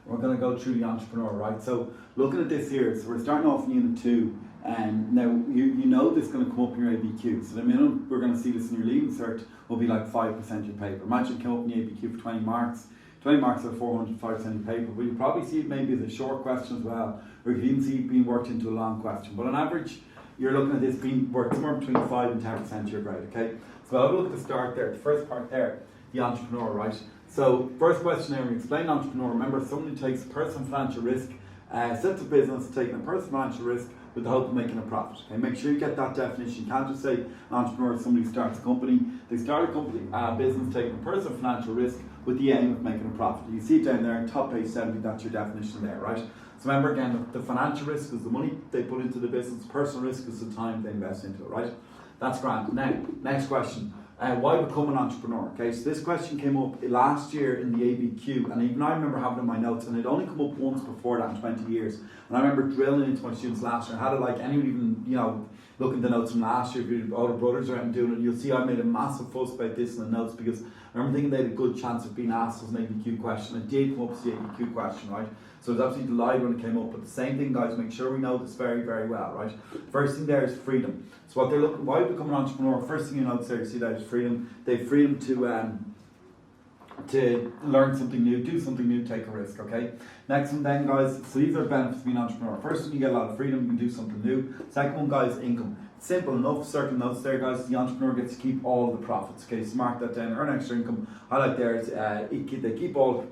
we're going to go through the entrepreneur, right? So looking at this here, so we're starting off in Unit 2, and now you know this is going to come up in your ABQ. So the minimum we're going to see this in your leaving cert will be like 5% of your paper. Imagine it came up in the ABQ for 20 marks. 20 marks are 405% of your paper, but you probably see it maybe as a short question as well, or you can even see it being worked into a long question. But on average, you're looking at this being worth somewhere between 5 and 10% of your grade, okay? So I'll look at the start there, the first part there, the entrepreneur, right? So first question there, we explain entrepreneur. Remember, someone who takes personal financial risk, sets a business, taking a personal financial risk with the hope of making a profit. Okay, make sure you get that definition. You can't just say an entrepreneur is somebody who starts a company. They start a company, business, taking a personal financial risk with the aim of making a profit. You see it down there in top page 70, that's your definition there, right? So remember again, the financial risk is the money they put into the business, personal risk is the time they invest into it, right? That's grand. Now, next question. Why become an entrepreneur? Okay, so this question came up last year in the ABQ, and even I remember having it in my notes, and it only come up once before that in 20 years. And I remember drilling into my students last year. I had it like anyone even, look at the notes from last year. If your older brothers are out and doing it, you'll see I made a massive fuss about this in the notes because I remember thinking they had a good chance of being asked as an ABQ question. It did come up as the ABQ question, right? So I was absolutely delighted when it came up. But the same thing, guys, make sure we know this very, very well, right? First thing there is freedom. So what they're looking, why become an entrepreneur? First thing you notice there, you see that is freedom. They have freedom to learn something new, do something new, take a risk, okay? Next one then, guys, so these are benefits of being an entrepreneur. First one, you get a lot of freedom, you can do something new. Second one, guys, income. Simple enough, circle notes there, guys. The entrepreneur gets to keep all the profits, okay? So mark that down, earn extra income. Highlight there is they keep all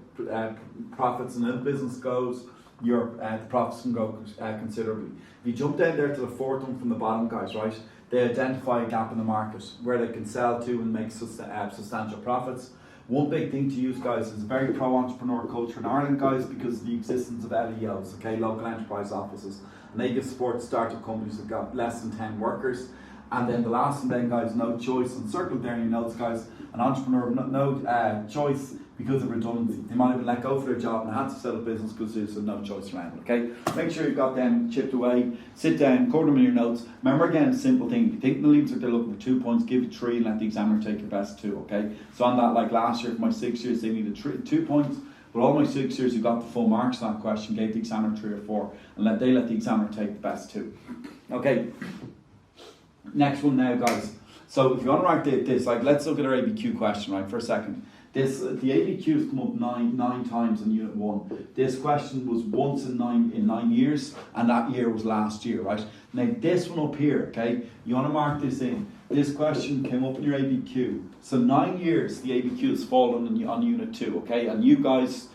profits, and as the business goes, the profits can grow considerably. If you jump down there to the fourth one from the bottom, guys, right? They identify a gap in the market where they can sell to and make substantial profits. One big thing to use, guys, is a very pro-entrepreneur culture in Ireland, guys, because of the existence of LEOs, okay, local enterprise offices. And they give support to startup companies that got less than 10 workers. And then the last one then, guys, no choice. And circle there in your notes, guys, an entrepreneur, no choice because of redundancy. They might have been let go for their job and had to set up business because there's no choice around it, okay? Make sure you've got them chipped away, sit down, record them in your notes. Remember again, a simple thing, if you think the leaves are they're looking for 2 points, give it 3 and let the examiner take your best 2, okay? So on that, like last year for my 6 years, they needed 2 points, but all my 6 years who got the full marks on that question gave the examiner 3 or 4, and let the examiner take the best 2. Okay, next one now, guys. So if you want to write this, like let's look at our ABQ question, right, for a second. The ABQ has come up nine times in Unit 1. This question was once in nine years, and that year was last year, right? Now this one up here, okay, you want to mark this in. This question came up in your ABQ. So 9 years the ABQ has fallen on Unit 2, okay? And you guys,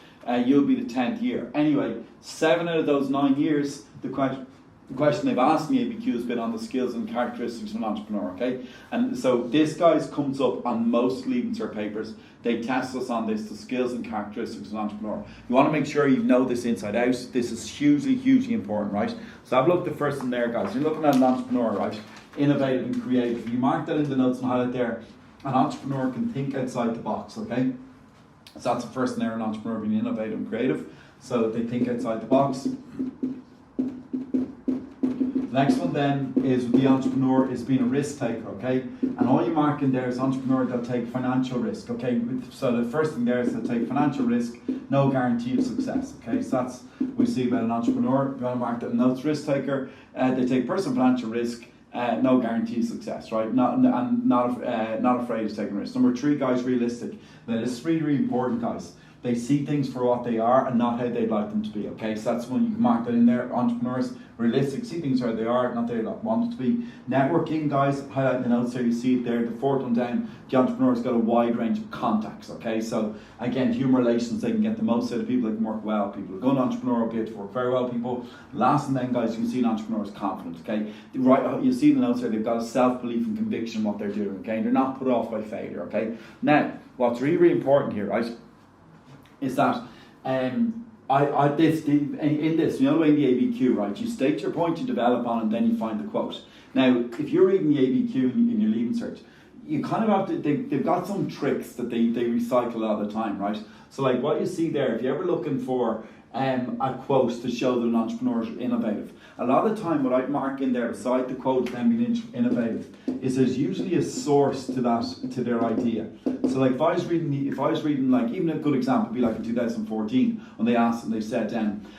you'll be the 10th year. Anyway, 7 out of those 9 years, the question they've asked me ABQ has been on the skills and characteristics of an entrepreneur, okay? And so this, guys, comes up on most leaving cert papers. They test us on this, the skills and characteristics of an entrepreneur. You want to make sure you know this inside out. This is hugely, hugely important, right? So have a look at the first one there, guys. You're looking at an entrepreneur, right? Innovative and creative. You mark that in the notes and highlight there. An entrepreneur can think outside the box, okay? So that's the first one there, an entrepreneur being innovative and creative. So they think outside the box. The next one then is the entrepreneur is being a risk taker, okay? And all you mark in there is entrepreneur that take financial risk, okay? So the first thing there is that take financial risk, no guarantee of success, okay? So that's what we see about an entrepreneur. You want to mark that notes, risk taker, they take personal financial risk, no guarantee of success, right? Not afraid of taking risks. Number 3, guys, realistic. Now this is really, really important, guys. They see things for what they are and not how they'd like them to be, okay? So that's when you can mark that in there. Entrepreneurs, realistic, see things how they are, not how they want it to be. Networking, guys, highlight the notes there, you see it there. The fourth one down, the entrepreneur's got a wide range of contacts, okay? So again, human relations, they can get the most out of people, they can work well with people. A good entrepreneur will be able to work very well with people. Last and then, guys, you can see an entrepreneur's confident, okay? Right, you see the notes there, they've got a self-belief and conviction in what they're doing, okay? They're not put off by failure, okay? Now, what's really, really important here, right, is that in this, you know, in the ABQ, right, you state your point, you develop on, and then you find the quote. Now, if you're reading the ABQ in your leaving cert, you kind of have to, they've got some tricks that they recycle all the time, right? So like what you see there, if you're ever looking for a quote to show that an entrepreneur is innovative. A lot of the time, what I'd mark in there beside the quote them being innovative is there's usually a source to their idea. So like if I was reading like, even a good example would be like in 2014 when they asked and they said,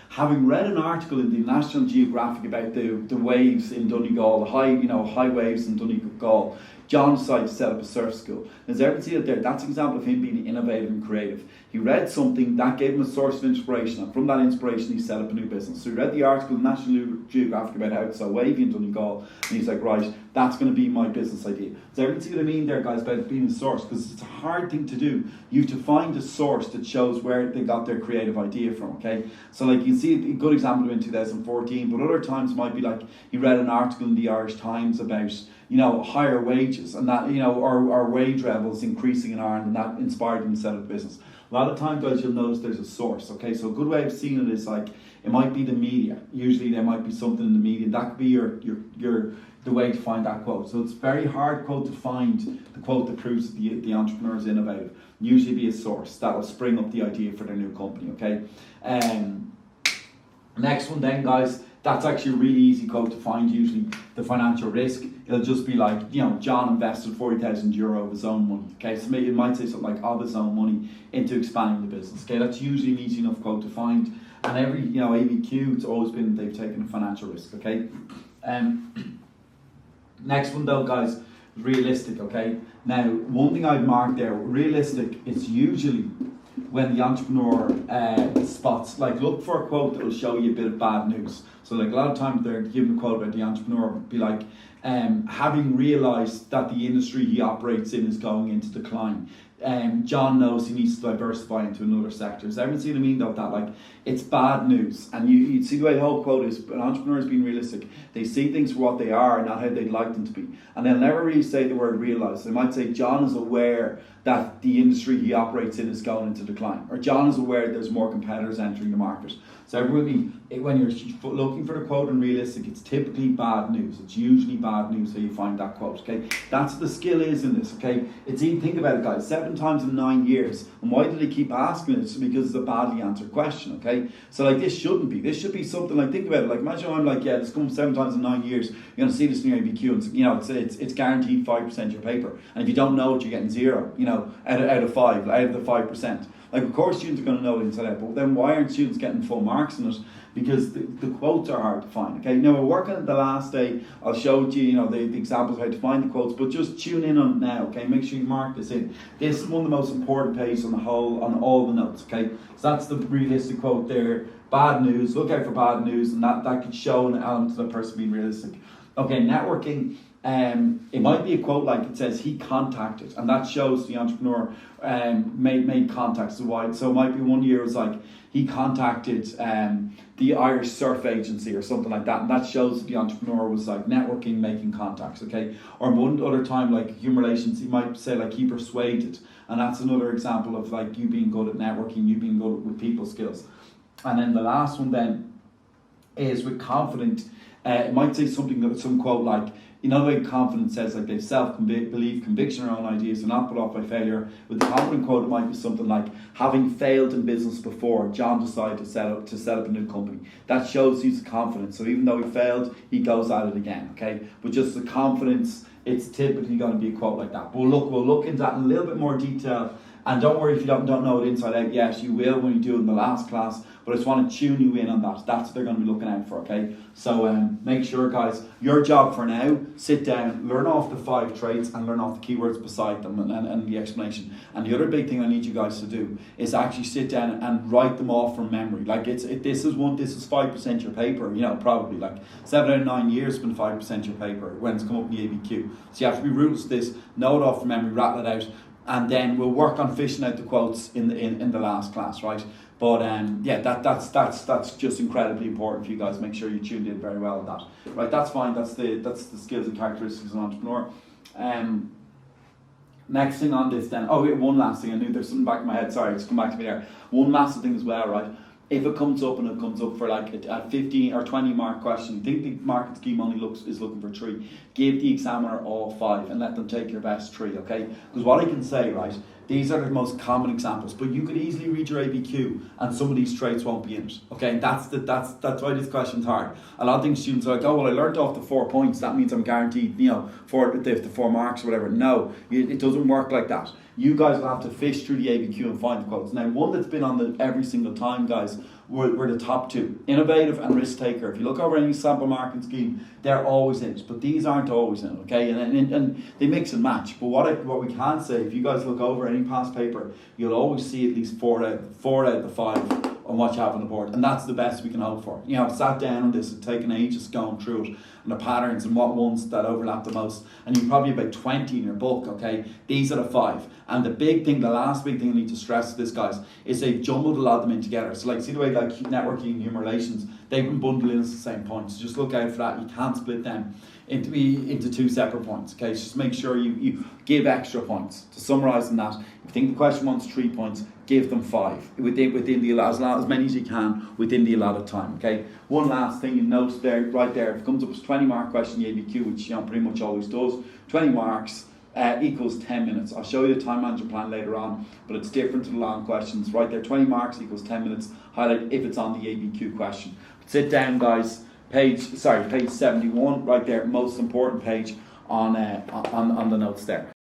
having read an article in the National Geographic about the waves in Donegal, the high waves in Donegal, John decided to set up a surf school. As everyone see it there, that's an example of him being innovative and creative. He read something that gave him a source of inspiration, and from that inspiration he set up a new business. So he read the article in National Geographic about how it's so wavy in Donegal, and he's like, right, that's going to be my business idea. Does everyone see what I mean there, guys, about being a source? Because it's a hard thing to do. You have to find a source that shows where they got their creative idea from, okay? So like you can see a good example in 2014, but other times it might be like he read an article in the Irish Times about higher wages, and that, our wage levels increasing in Ireland, and that inspired him to set up a business. A lot of times, guys, you'll notice there's a source, okay? So a good way of seeing it is like, it might be the media. Usually there might be something in the media, and that could be the way to find that quote. So it's very hard quote to find the quote that proves the entrepreneur is innovative. Usually be a source that will spring up the idea for their new company, okay? Next one then, guys, that's actually a really easy quote to find, usually the financial risk. It'll just be like, John invested €40,000 of his own money. Okay, so maybe it might say something like of his own money into expanding the business. Okay, that's usually an easy enough quote to find. And every, ABQ, it's always been they've taken a financial risk. Okay. Next one though, guys, realistic. Okay. Now, one thing I've marked there, realistic, it's usually when the entrepreneur spots, like, look for a quote that will show you a bit of bad news. So like a lot of times they're giving a quote about the entrepreneur, be like, having realised that the industry he operates in is going into decline. John knows he needs to diversify into another sector. Does everyone see what I mean though? That like, it's bad news. And you see the way the whole quote is, an entrepreneur is being realistic. They see things for what they are and not how they'd like them to be. And they'll never really say the word realise. They might say John is aware that the industry he operates in is going into decline. Or John is aware there's more competitors entering the market. So really, when you're looking for the quote in realistic, it's typically bad news. It's usually bad news how you find that quote, okay? That's what the skill is in this, okay? It's even, think about it, guys, 7 times in 9 years. And why do they keep asking it? It's because it's a badly answered question, okay? So like, this shouldn't be. This should be something like, think about it, like imagine I'm like, yeah, this comes 7 times in 9 years. You're going to see this in your ABQ, and it's guaranteed 5% your paper. And if you don't know it, you're getting 0, out of 5, out of the 5%. Like, of course, students are going to know it inside out, but then why aren't students getting full marks in it? Because the quotes are hard to find, okay? Now, we're working at the last day. I'll show you, the examples of how to find the quotes, but just tune in on it now, okay? Make sure you mark this in. This is one of the most important pages on all the notes, okay? So that's the realistic quote there. Bad news, look out for bad news, and that could show an element to the person being realistic. Okay, networking. It might be a quote like it says he contacted, and that shows the entrepreneur made contacts. So it might be one year it was like he contacted the Irish Surf Agency or something like that, and that shows that the entrepreneur was like networking, making contacts, okay? Or one other time, like human relations, he might say like he persuaded, and that's another example of like you being good at networking, you being good with people skills. And then the last one then is with confident. It might say some quote like, way confidence says like they've self-belief, conviction around ideas, and not put off by failure. With the confident quote, it might be something like, having failed in business before, John decided to set up a new company. That shows he's confident. So even though he failed, he goes at it again, okay? But just the confidence, it's typically going to be a quote like that. But we'll look into that in a little bit more detail. And don't worry if you don't know it inside out. Yes, you will when you do it in the last class. But I just want to tune you in on that. That's what they're going to be looking out for, okay? So make sure, guys, your job for now, sit down, learn off the 5 traits and learn off the keywords beside them and the explanation. And the other big thing I need you guys to do is actually sit down and write them off from memory. Like this is 5% your paper, probably like 7 out of 9 years has been 5% your paper when it's come up in the ABQ. So you have to be ruthless with this, know it off from memory, rattle it out. And then we'll work on fishing out the quotes in the last class, right? But that's just incredibly important for you guys. Make sure you tuned in very well on that, right? That's fine. That's the skills and characteristics of an entrepreneur. Next thing on this then. Oh, one last thing. I knew there's something back in my head. Sorry, it's come back to me there. One massive thing as well, right? If it comes up and it comes up for like a 15 or 20 mark question, I think the market scheme only is looking for 3. Give the examiner all 5 and let them take your best 3, okay? Because what I can say, right, These are the most common examples, but you could easily read your ABQ and some of these traits won't be in it. Okay, and that's why this question's hard. A lot of things students are like, oh well, I learned off the 4 points, that means I'm guaranteed, for the 4 marks or whatever. No, it doesn't work like that. You guys will have to fish through the ABQ and find the quotes. Now, one that's been on every single time, guys, were the top 2. Innovative and risk taker. If you look over any sample marking scheme, they're always in it, but these aren't always in it, okay? And they mix and match. But what we can say, if you guys look over any past paper, you'll always see at least 4 out of the 5 on what you have on the board, and that's the best we can hope for. I've sat down on this, it's taken ages going through it, and the patterns and what ones that overlap the most, and you've probably about 20 in your book, okay? These are the 5. And the last big thing I need to stress to this, guys, is they've jumbled a lot of them in together. So see the way like networking and human relations, they've been bundled in as the same points. So just look out for that. You can't split them into 2 separate points, okay? So just make sure you give extra points. To summarise on that, if you think the question wants 3 points, give them 5 within the as many as you can within the allotted time, okay? One last thing you note there, right there, if it comes up as 20-mark question in the ABQ, which pretty much always does, 20 marks equals 10 minutes. I'll show you the time management plan later on, but it's different to the long questions. Right there, 20 marks equals 10 minutes. Highlight if it's on the ABQ question. Sit down, guys. Page 71, right there, most important page on the notes there.